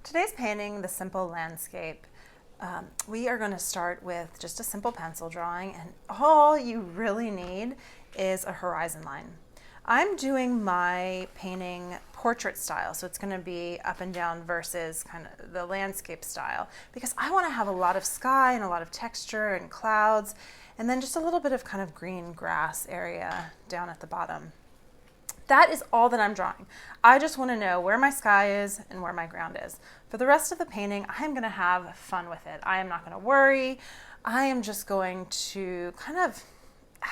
Today's painting, The Simple Landscape. We are going to start with just a simple pencil drawing, and all you really need is a horizon line. I'm doing my painting portrait style, so it's going to be up and down versus kind of the landscape style, because I want to have a lot of sky and a lot of texture and clouds, and then just a little bit of kind of green grass area down at the bottom. That is all that I'm drawing. I just want to know where my sky is and where my ground is. For the rest of the painting, I'm going to have fun with it. I am not going to worry. I am just going to kind of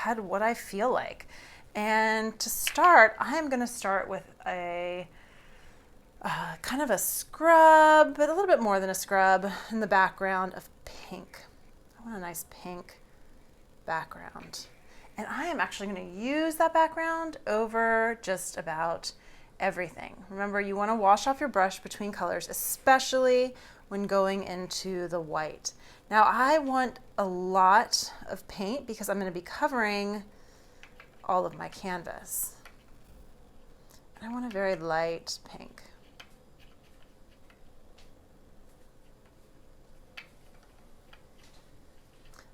add what I feel like. And to start, I am going to start with a kind of a scrub, but a little bit more than a scrub in the background of pink. I want a nice pink background. And I am actually going to use that background over just about everything. Remember, you want to wash off your brush between colors, especially when going into the white. Now, I want a lot of paint because I'm going to be covering all of my canvas. And I want a very light pink.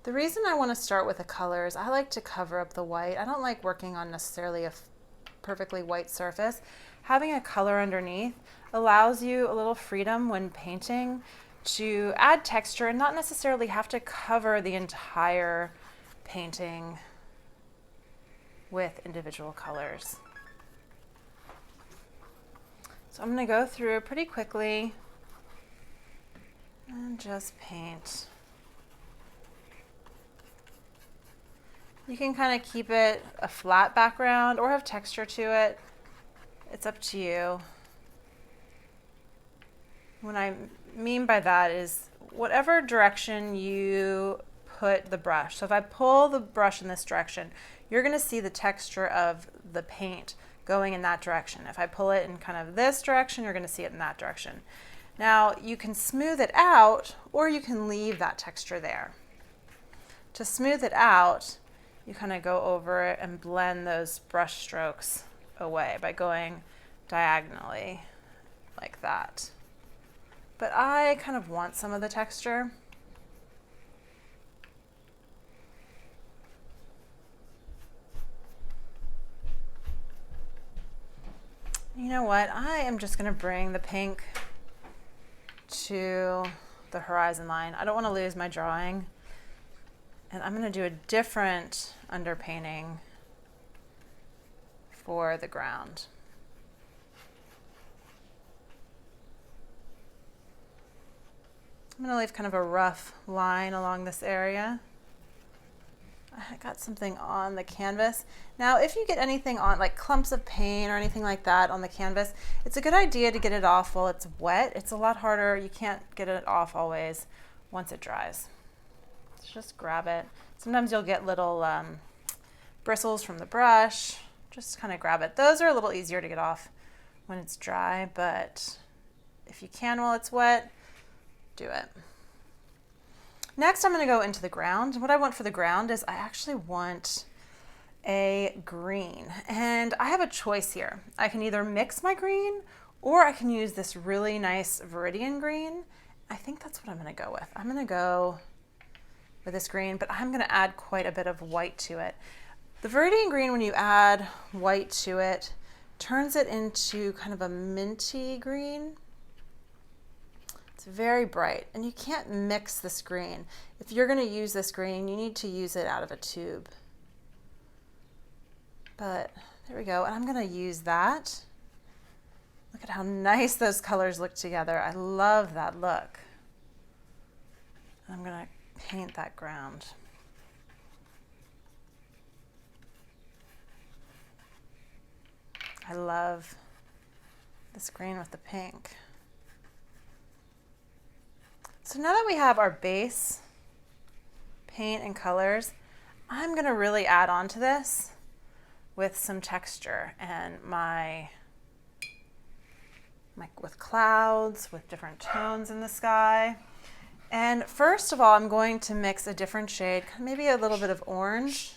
The reason I want to start with a color is I like to cover up the white. I don't like working on necessarily a perfectly white surface. Having a color underneath allows you a little freedom when painting to add texture and not necessarily have to cover the entire painting with individual colors. So I'm going to go through pretty quickly and just paint. You can kind of keep it a flat background or have texture to it. It's up to you. What I mean by that is whatever direction you put the brush. So if I pull the brush in this direction, you're going to see the texture of the paint going in that direction. If I pull it in kind of this direction, you're going to see it in that direction. Now you can smooth it out or you can leave that texture there. To smooth it out, you kind of go over it and blend those brush strokes away by going diagonally like that. But I kind of want some of the texture. You know what? I am just going to bring the pink to the horizon line. I don't want to lose my drawing. And I'm going to do a different underpainting for the ground. I'm going to leave kind of a rough line along this area. I got something on the canvas. Now, if you get anything on, like clumps of paint or anything like that on the canvas, it's a good idea to get it off while it's wet. It's a lot harder. You can't get it off always once it dries. Just grab it. Sometimes you'll get little bristles from the brush. Just kind of grab it. Those are a little easier to get off when it's dry, but if you can while it's wet, do it. Next, I'm going to go into the ground. What I want for the ground is I actually want a green, and I have a choice here. I can either mix my green or I can use this really nice Viridian green. I think that's what I'm going to go with. I'm going to go with this green, but I'm going to add quite a bit of white to it. The Viridian green, when you add white to it, turns it into kind of a minty green. It's very bright, and you can't mix this green. If you're going to use this green, you need to use it out of a tube. But there we go, and I'm going to use that. Look at how nice those colors look together. I love that look. I'm going to paint that ground. I love this green with the pink. So now that we have our base paint and colors, I'm going to really add on to this with some texture and with clouds, with different tones in the sky. And first of all, I'm going to mix a different shade, maybe a little bit of orange.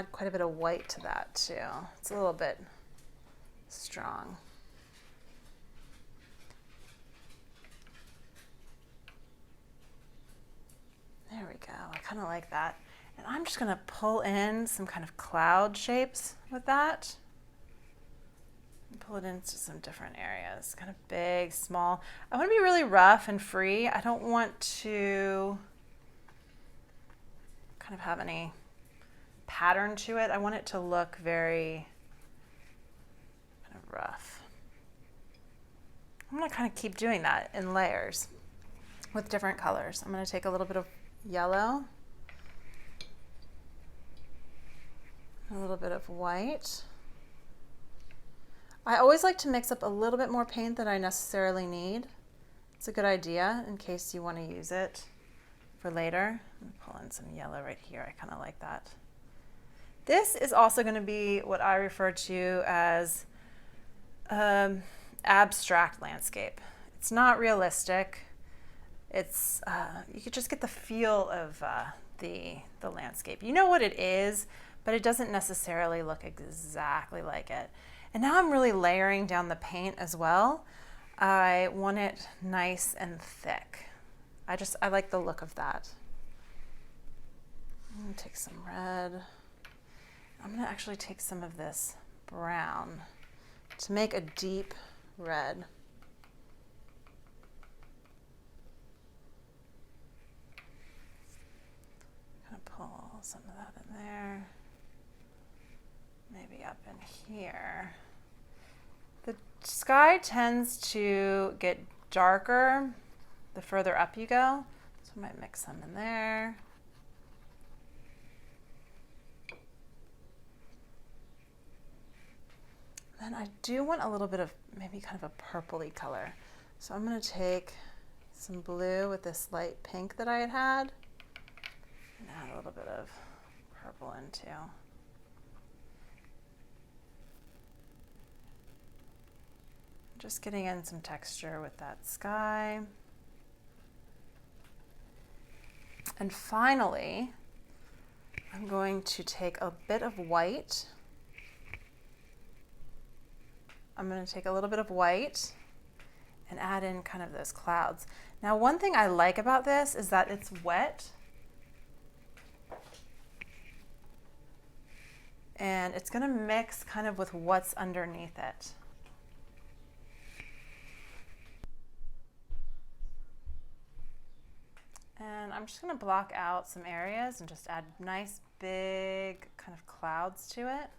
add quite a bit of white to that too. It's a little bit strong. There we go. I kind of like that. And I'm just going to pull in some kind of cloud shapes with that. And pull it into some different areas, kind of big, small. I want to be really rough and free. I don't want to kind of have any pattern to it. I want it to look very kind of rough. I'm going to kind of keep doing that in layers with different colors. I'm going to take a little bit of yellow, a little bit of white. I always like to mix up a little bit more paint than I necessarily need. It's a good idea in case you want to use it for later. I'm going to pull in some yellow right here. I kind of like that. This is also going to be what I refer to as abstract landscape. It's not realistic. It's you could just get the feel of the landscape. You know what it is, but it doesn't necessarily look exactly like it. And now I'm really layering down the paint as well. I want it nice and thick. I like the look of that. I'm gonna take some red. I'm gonna actually take some of this brown to make a deep red. Pull some of that in there, maybe up in here. The sky tends to get darker the further up you go, so I might mix some in there. Then I do want a little bit of maybe kind of a purpley color. So I'm going to take some blue with this light pink that I had and add a little bit of purple in too. Just getting in some texture with that sky. And finally, I'm going to take a bit of white. I'm going to take a little bit of white and add in kind of those clouds. Now, one thing I like about this is that it's wet. And it's going to mix kind of with what's underneath it. And I'm just going to block out some areas and just add nice big kind of clouds to it.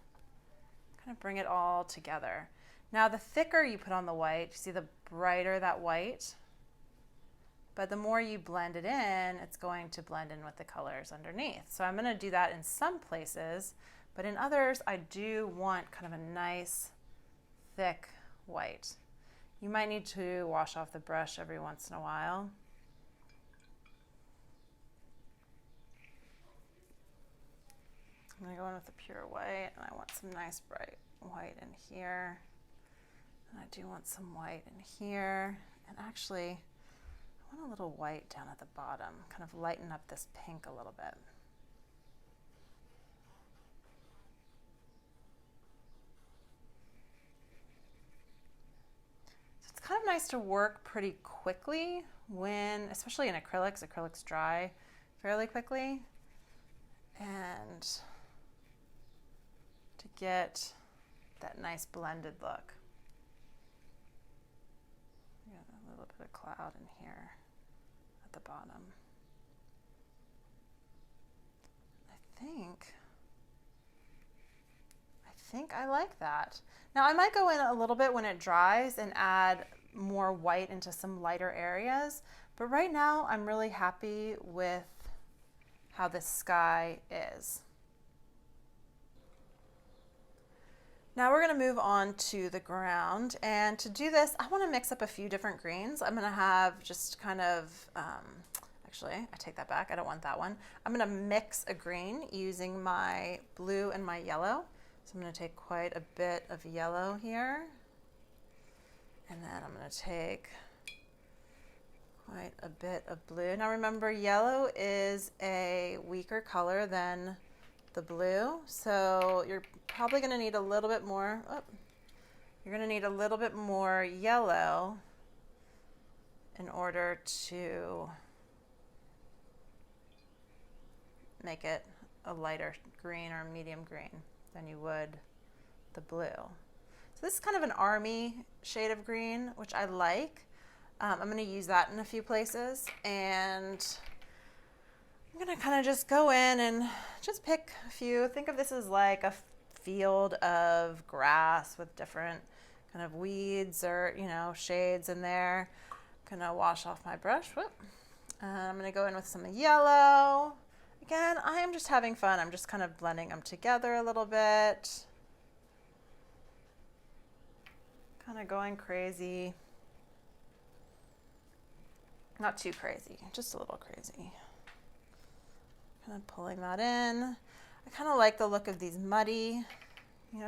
Kind of bring it all together. Now the thicker you put on the white, you see the brighter that white, but the more you blend it in, it's going to blend in with the colors underneath. So I'm going to do that in some places, but in others I do want kind of a nice thick white. You might need to wash off the brush every once in a while. I'm going to go in with the pure white, and I want some nice bright white in here. And I do want some white in here. And actually, I want a little white down at the bottom, kind of lighten up this pink a little bit. So it's kind of nice to work pretty quickly when, especially in acrylics, acrylics dry fairly quickly. And to get that nice blended look. A little bit of cloud in here at the bottom. I think I like that. Now I might go in a little bit when it dries and add more white into some lighter areas, but right now I'm really happy with how the sky is. Now we're going to move on to the ground, and to do this I want to mix up a few different greens. I'm going to have just kind of, actually I take that back, I don't want that one. I'm going to mix a green using my blue and my yellow. So I'm going to take quite a bit of yellow here, and then I'm going to take quite a bit of blue. Now remember, yellow is a weaker color than the blue. So you're probably going to need a little bit more. Oh, you're going to need a little bit more yellow in order to make it a lighter green or a medium green than you would the blue. So this is kind of an army shade of green, which I like. I'm going to use that in a few places, and I'm going to kind of just go in and just pick a few. Think of this as like a field of grass with different kind of weeds or, shades in there. I'm going to wash off my brush. Whoop. I'm going to go in with some yellow. Again, I am just having fun. I'm just kind of blending them together a little bit. Kind of going crazy. Not too crazy, just a little crazy. Kind of pulling that in. I kind of like the look of these muddy,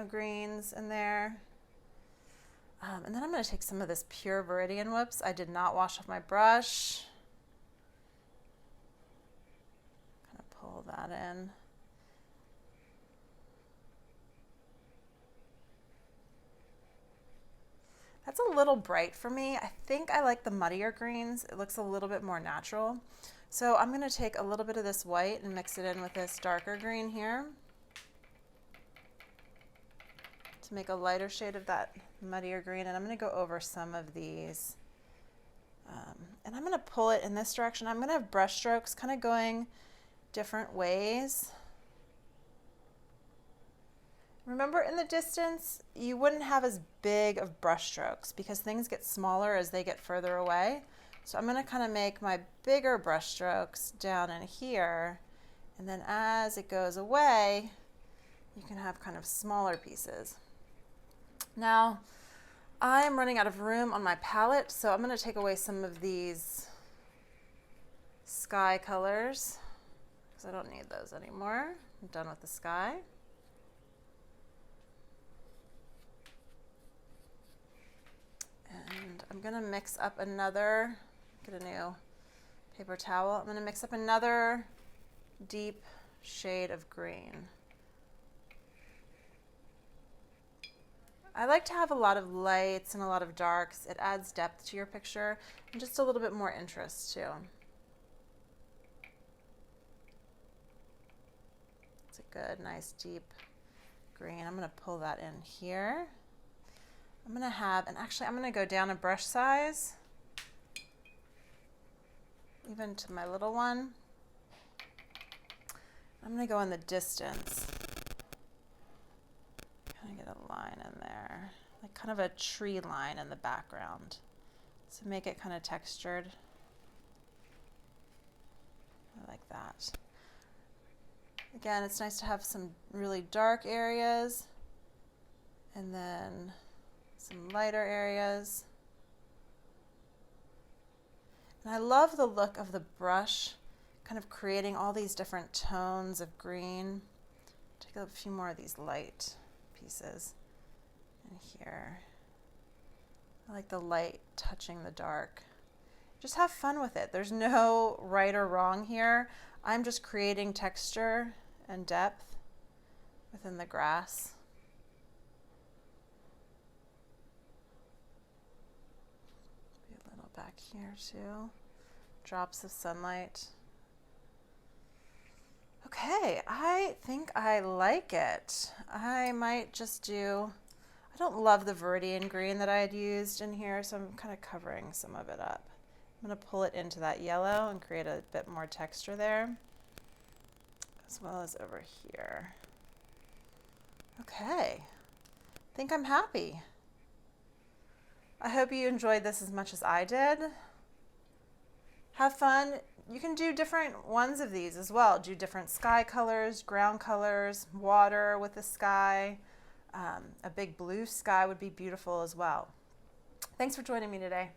greens in there. And then I'm going to take some of this pure Viridian. Whoops, I did not wash off my brush. Kind of pull that in. That's a little bright for me. I think I like the muddier greens. It looks a little bit more natural. So I'm going to take a little bit of this white and mix it in with this darker green here to make a lighter shade of that muddier green. And I'm going to go over some of these. And I'm going to pull it in this direction. I'm going to have brush strokes kind of going different ways. Remember, in the distance, you wouldn't have as big of brush strokes because things get smaller as they get further away. So I'm going to kind of make my bigger brush strokes down in here, and then as it goes away, you can have kind of smaller pieces. Now, I'm running out of room on my palette, so I'm going to take away some of these sky colors because I don't need those anymore. I'm done with the sky. And I'm going to mix up another, get a new paper towel. I'm going to mix up another deep shade of green. I like to have a lot of lights and a lot of darks. It adds depth to your picture and just a little bit more interest too. It's a good, nice, deep green. I'm going to pull that in here. I'm going to have, and actually I'm going to go down a brush size, even to my little one. I'm going to go in the distance. Kind of get a line in there, like kind of a tree line in the background. So make it kind of textured. I like that. Again, it's nice to have some really dark areas and then some lighter areas. And I love the look of the brush, kind of creating all these different tones of green. Take a few more of these light pieces in here. I like the light touching the dark. Just have fun with it. There's no right or wrong here. I'm just creating texture and depth within the grass. A little back here too. Drops of sunlight. Okay, I think I like it. I might just do, I don't love the Viridian green that I had used in here, so I'm kind of covering some of it up. I'm going to pull it into that yellow and create a bit more texture there, as well as over here. Okay, I think I'm happy. I hope you enjoyed this as much as I did. Have fun. You can do different ones of these as well. Do different sky colors, ground colors, water with the sky. A big blue sky would be beautiful as well. Thanks for joining me today.